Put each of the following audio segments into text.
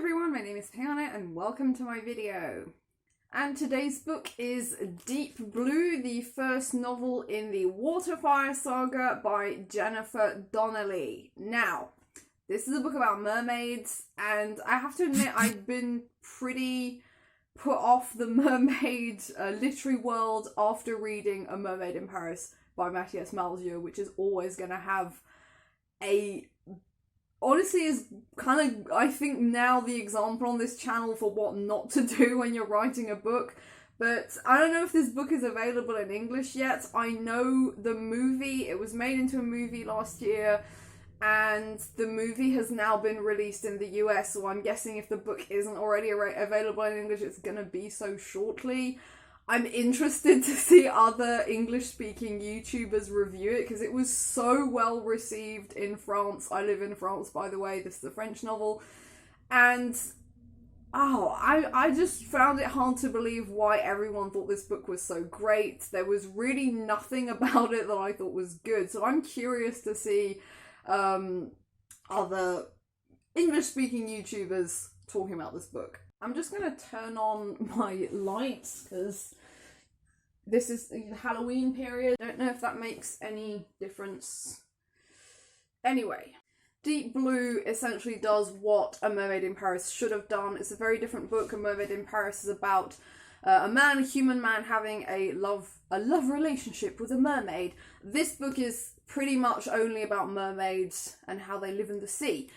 everyone, my name is Payanna and welcome to my video. And today's book is Deep Blue, the first novel in the Waterfire saga by Jennifer Donnelly. Now, this is a book about mermaids, and I have to admit I've been pretty put off the mermaid literary world after reading A Mermaid in Paris by Matthias Malzieu, which is always going to have honestly is kind of, I think, now the example on this channel for what not to do when you're writing a book. But I don't know if this book is available in English yet. I know the movie, it was made into a movie last year, and the movie has now been released in the US, so I'm guessing if the book isn't already available in English, it's gonna be so shortly. I'm interested to see other English-speaking YouTubers review it, because it was so well received in France. I live in France, by the way. This is a French novel. And, I just found it hard to believe why everyone thought this book was so great. There was really nothing about it that I thought was good. So I'm curious to see other English-speaking YouTubers talking about this book. I'm just going to turn on my lights because this is the Halloween period. I don't know if that makes any difference. Anyway, Deep Blue essentially does what A Mermaid in Paris should have done. It's a very different book. A Mermaid in Paris is about a human man having a love relationship with a mermaid. This book is pretty much only about mermaids and how they live in the sea.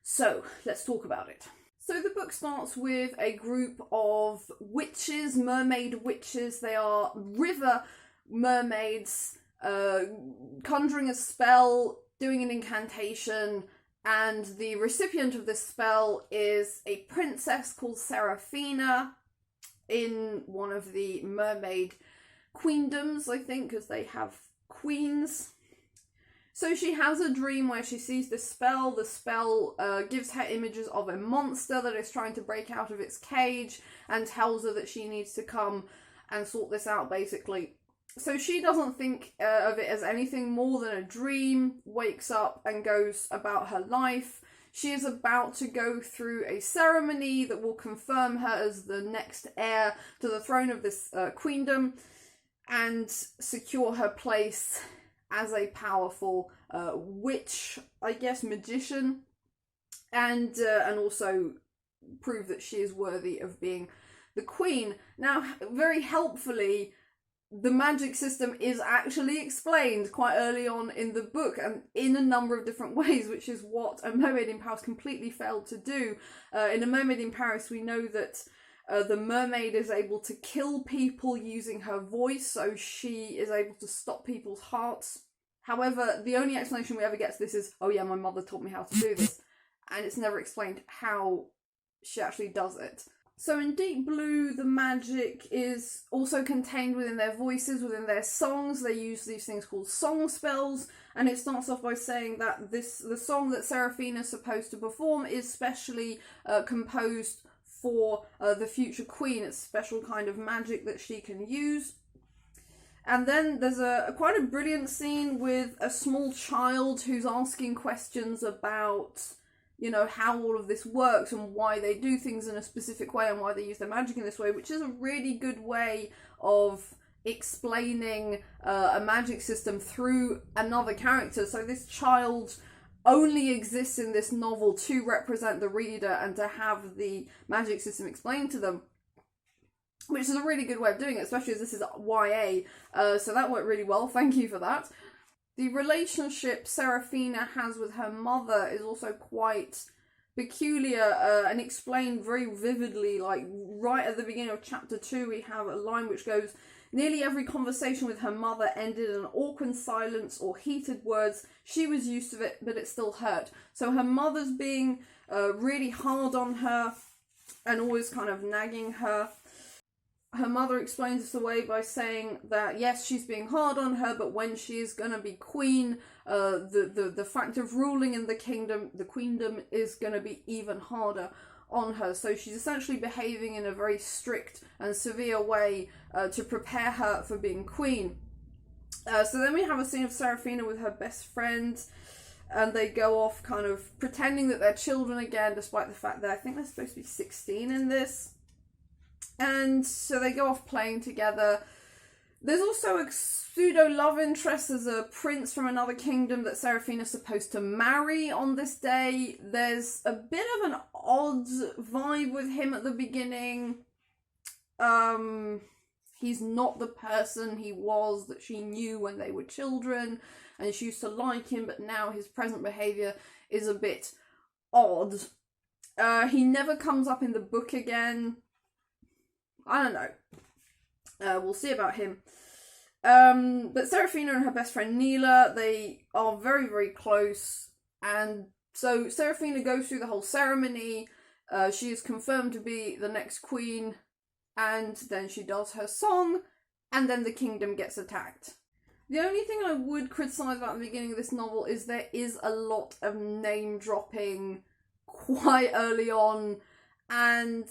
So, let's talk about it. So the book starts with a group of witches, mermaid witches. They are river mermaids, conjuring a spell, doing an incantation, and the recipient of this spell is a princess called Seraphina in one of the mermaid queendoms, I think, because they have queens. So she has a dream where she sees this spell. The spell gives her images of a monster that is trying to break out of its cage and tells her that she needs to come and sort this out, basically. So she doesn't think of it as anything more than a dream, wakes up and goes about her life. She is about to go through a ceremony that will confirm her as the next heir to the throne of this queendom and secure her place as a powerful witch, I guess, magician, and also prove that she is worthy of being the queen. Now, very helpfully, the magic system is actually explained quite early on in the book, and in a number of different ways, which is what A Mermaid in Paris completely failed to do. In A Mermaid in Paris, we know that the mermaid is able to kill people using her voice, so she is able to stop people's hearts. However, the only explanation we ever get to this is, oh yeah, my mother taught me how to do this. And it's never explained how she actually does it. So in Deep Blue, the magic is also contained within their voices, within their songs. They use these things called song spells. And it starts off by saying that the song that Seraphina is supposed to perform is specially composed for the future queen. It's a special kind of magic that she can use. And then there's quite a brilliant scene with a small child who's asking questions about, you know, how all of this works and why they do things in a specific way and why they use their magic in this way, which is a really good way of explaining a magic system through another character. So this child only exists in this novel to represent the reader and to have the magic system explained to them, which is a really good way of doing it, especially as this is YA, so that worked really well, thank you for that. The relationship Seraphina has with her mother is also quite peculiar and explained very vividly. Like, right at the beginning of chapter 2, we have a line which goes, "Nearly every conversation with her mother ended in an awkward silence or heated words. She was used to it, but it still hurt." So her mother's being really hard on her and always kind of nagging her. Her mother explains this away by saying that, yes, she's being hard on her, but when she is going to be queen, the fact of ruling in the queendom is going to be even harder on her. So she's essentially behaving in a very strict and severe way to prepare her for being queen. So then we have a scene of Seraphina with her best friend, and they go off kind of pretending that they're children again, despite the fact that I think they're supposed to be 16 in this. And so they go off playing together. There's also a pseudo love interest. There's a prince from another kingdom that Seraphina's supposed to marry on this day. There's a bit of an odd vibe with him at the beginning. He's not the person he was that she knew when they were children, and she used to like him, but now his present behaviour is a bit odd. He never comes up in the book again. I don't know. We'll see about him. But Seraphina and her best friend Neela, they are very, very close. And so Seraphina goes through the whole ceremony. She is confirmed to be the next queen. And then she does her song. And then the kingdom gets attacked. The only thing I would criticise about the beginning of this novel is there is a lot of name dropping quite early on. And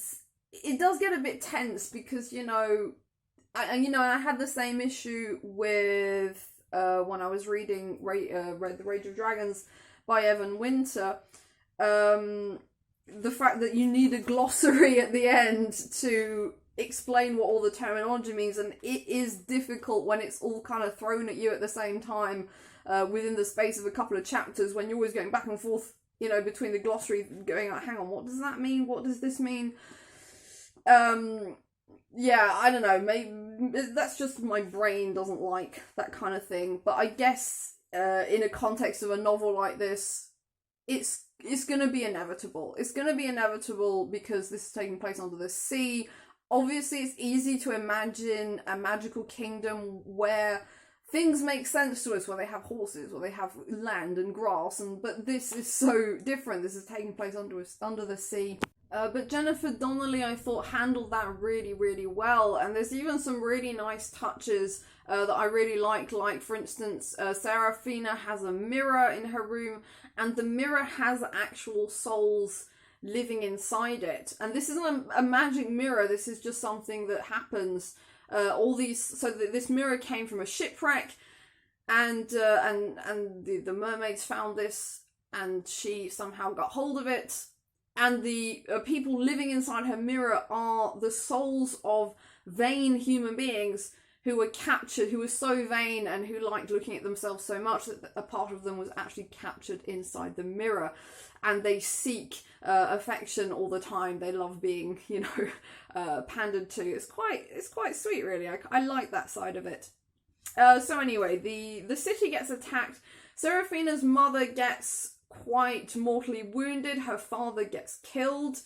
it does get a bit tense because, I had the same issue with when I was reading read The Rage of Dragons by Evan Winter. The fact that you need a glossary at the end to explain what all the terminology means, and it is difficult when it's all kind of thrown at you at the same time within the space of a couple of chapters, when you're always going back and forth, between the glossary, going like, hang on, what does that mean? What does this mean? Yeah, I don't know, maybe that's just my brain doesn't like that kind of thing, but I guess in a context of a novel like this, it's going to be inevitable. It's going to be inevitable because this is taking place under the sea. Obviously, it's easy to imagine a magical kingdom where things make sense to us, where they have horses, where they have land and grass, but this is so different. This is taking place under the sea. But Jennifer Donnelly, I thought, handled that really, really well. And there's even some really nice touches that I really liked. Like, for instance, Seraphina has a mirror in her room, and the mirror has actual souls living inside it. And this isn't a magic mirror. This is just something that happens. This mirror came from a shipwreck, and the mermaids found this, and she somehow got hold of it. And the people living inside her mirror are the souls of vain human beings who were captured, who were so vain and who liked looking at themselves so much that a part of them was actually captured inside the mirror. And they seek affection all the time. They love being, pandered to. It's quite sweet, really. I like that side of it. So anyway, the city gets attacked. Seraphina's mother gets quite mortally wounded. Her father gets killed,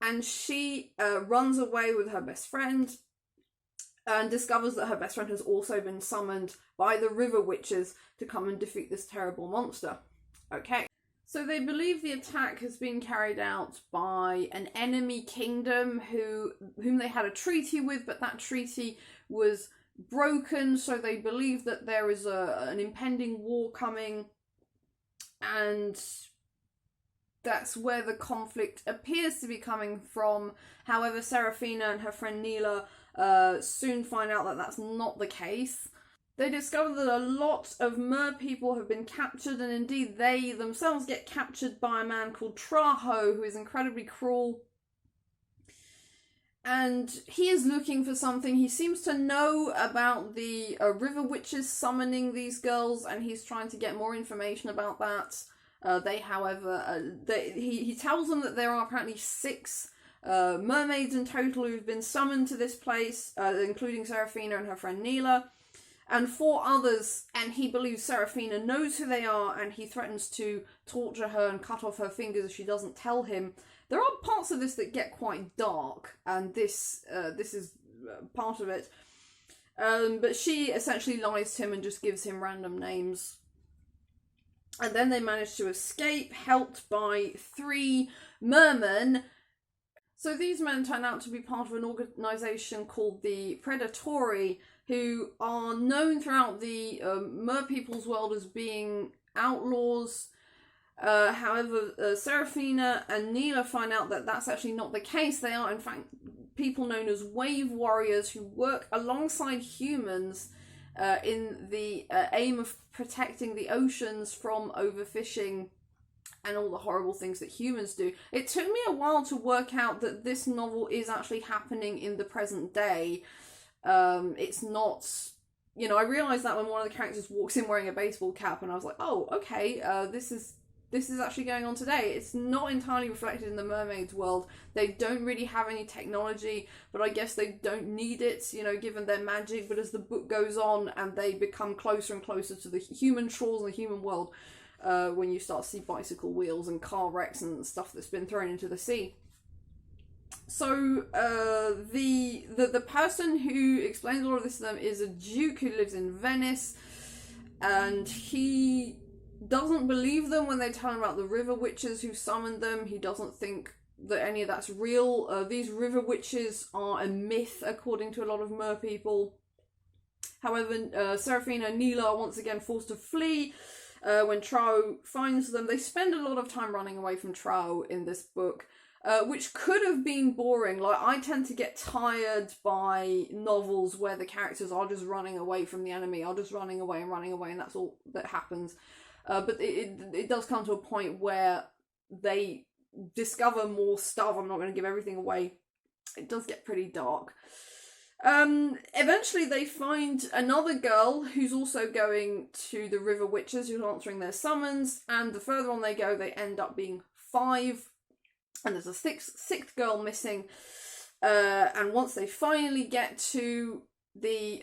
and she runs away with her best friend and discovers that her best friend has also been summoned by the river witches to come and defeat this terrible monster. Okay, so they believe the attack has been carried out by an enemy kingdom whom they had a treaty with, but that treaty was broken, so they believe that there is an impending war coming. And that's where the conflict appears to be coming from. However, Seraphina and her friend Neela soon find out that that's not the case. They discover that a lot of mer people have been captured, and indeed they themselves get captured by a man called Traho, who is incredibly cruel. And he is looking for something. He seems to know about the river witches summoning these girls, and he's trying to get more information about that. He tells them that there are apparently 6 mermaids in total who've been summoned to this place, including Seraphina and her friend Neela, and 4 others, and he believes Seraphina knows who they are, and he threatens to torture her and cut off her fingers if she doesn't tell him. There are parts of this that get quite dark, and this is part of it. But she essentially lies to him and just gives him random names. And then they manage to escape, helped by 3 mermen. So these men turn out to be part of an organisation called the Predatory, who are known throughout the mer people's world as being outlaws. However, Seraphina and Neela find out that that's actually not the case. They are, in fact, people known as wave warriors who work alongside humans in the aim of protecting the oceans from overfishing and all the horrible things that humans do. It took me a while to work out that this novel is actually happening in the present day. It's not, you know, I realised that when one of the characters walks in wearing a baseball cap, and I was like, oh, okay, this is actually going on today. It's not entirely reflected in the mermaid's world. They don't really have any technology, but I guess they don't need it, you know, given their magic. But as the book goes on and they become closer and closer to the human shores and the human world, when you start to see bicycle wheels and car wrecks and stuff that's been thrown into the sea. So the person who explains all of this to them is a duke who lives in Venice, and he doesn't believe them when they tell him about the river witches who summoned them. He doesn't think that any of that's real. These river witches are a myth according to a lot of mer people. However, Serafina and Neela are once again forced to flee when Trau finds them. They spend a lot of time running away from Trau in this book, which could have been boring. Like, I tend to get tired by novels where the characters are just running away from the enemy, are just running away, and that's all that happens. But it does come to a point where they discover more stuff. I'm not going to give everything away. It does get pretty dark. Eventually they find another girl who's also going to the river witches, who's answering their summons, and the further on they go, they end up being 5, and there's a sixth girl missing. And once they finally get to the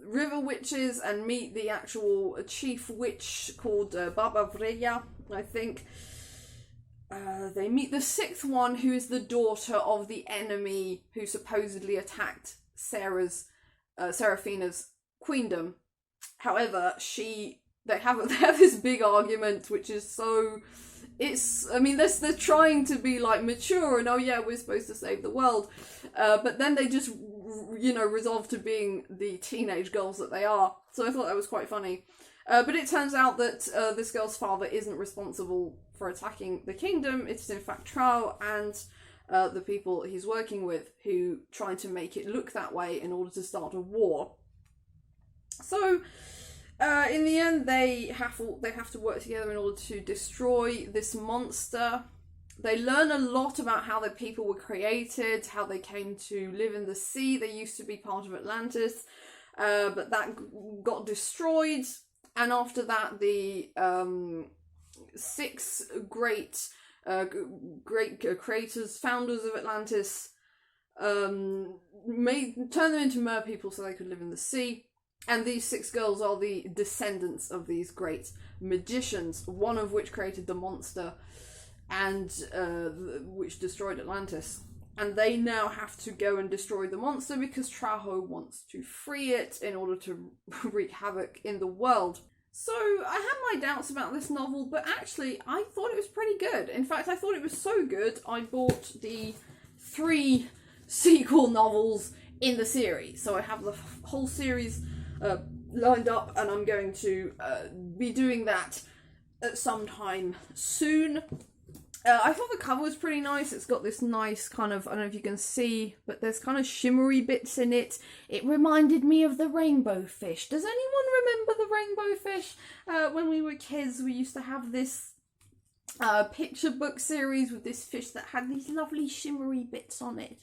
river witches and meet the actual chief witch called Baba Vreya, I think, they meet the 6th one, who is the daughter of the enemy who supposedly attacked Serafina's queendom. However, they have this big argument, which is so... they're trying to be like mature and, oh yeah, we're supposed to save the world, but then they just, you know, resolve to being the teenage girls that they are. So I thought that was quite funny. But it turns out that this girl's father isn't responsible for attacking the kingdom. It's in fact Trau and the people he's working with who try to make it look that way in order to start a war. So in the end, they have to work together in order to destroy this monster. They learn a lot about how the people were created, how they came to live in the sea. They used to be part of Atlantis, but that got destroyed. And after that, the 6 great creators, founders of Atlantis, turned them into mer people so they could live in the sea. And these 6 girls are the descendants of these great magicians, one of which created the monster and which destroyed Atlantis. And they now have to go and destroy the monster because Traho wants to free it in order to wreak havoc in the world. So I had my doubts about this novel, but actually I thought it was pretty good. In fact, I thought it was so good, I bought the 3 sequel novels in the series. So I have the whole series lined up, and I'm going to be doing that at some time soon. I thought the cover was pretty nice. It's got this nice kind of, I don't know if you can see, but there's kind of shimmery bits in it. It reminded me of the rainbow fish. Does anyone remember the rainbow fish? When we were kids, we used to have this picture book series with this fish that had these lovely shimmery bits on it.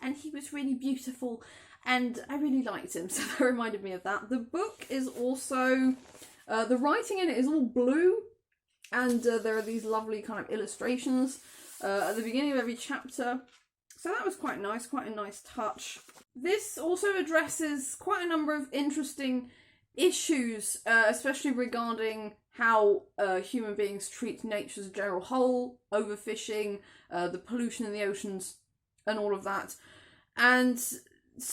And he was really beautiful. And I really liked him, so that reminded me of that. The book is also, the writing in it is all blue. And there are these lovely kind of illustrations at the beginning of every chapter. So that was quite nice, quite a nice touch. This also addresses quite a number of interesting issues, especially regarding how human beings treat nature as a general whole, overfishing, the pollution in the oceans, and all of that. And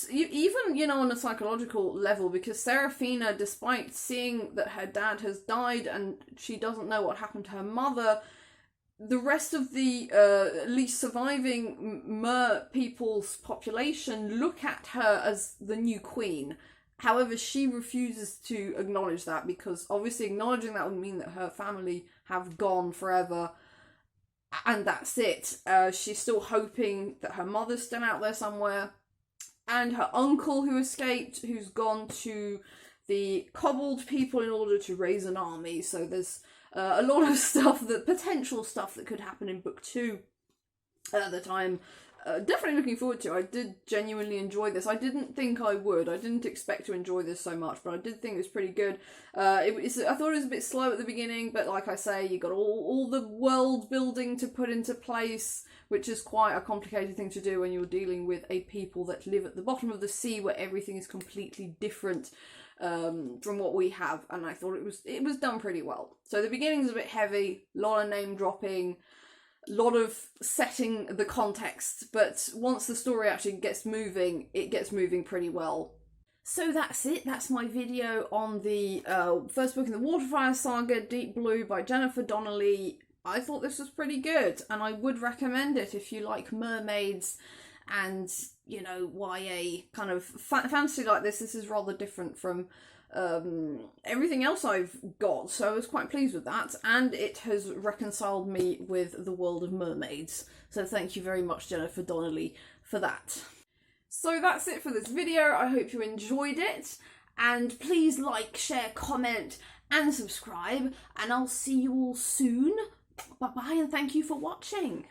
even, you know, on a psychological level, because Serafina, despite seeing that her dad has died and she doesn't know what happened to her mother, the rest of the at least surviving mer people's population look at her as the new queen. However, she refuses to acknowledge that, because obviously acknowledging that would mean that her family have gone forever and that's it. She's still hoping that her mother's still out there somewhere. and her uncle who escaped, who's gone to the cobbled people in order to raise an army. So there's a lot of stuff, potential stuff that could happen in book 2 that I'm definitely looking forward to. I did genuinely enjoy this. I didn't think I would. I didn't expect to enjoy this so much, but I did think it was pretty good. I thought it was a bit slow at the beginning, but like I say, you got all the world building to put into place, which is quite a complicated thing to do when you're dealing with a people that live at the bottom of the sea, where everything is completely different from what we have. And I thought it was done pretty well. So the beginning's a bit heavy, a lot of name dropping, a lot of setting the context, but once the story actually gets moving, it gets moving pretty well. So that's it. That's my video on the first book in the Waterfire Saga, Deep Blue by Jennifer Donnelly. I thought this was pretty good, and I would recommend it if you like mermaids and, you know, YA kind of fantasy like this. This is rather different from everything else I've got, so I was quite pleased with that, and it has reconciled me with the world of mermaids. So thank you very much, Jennifer Donnelly, for that. So that's it for this video. I hope you enjoyed it, and please like, share, comment, and subscribe, and I'll see you all soon. Bye bye, and thank you for watching.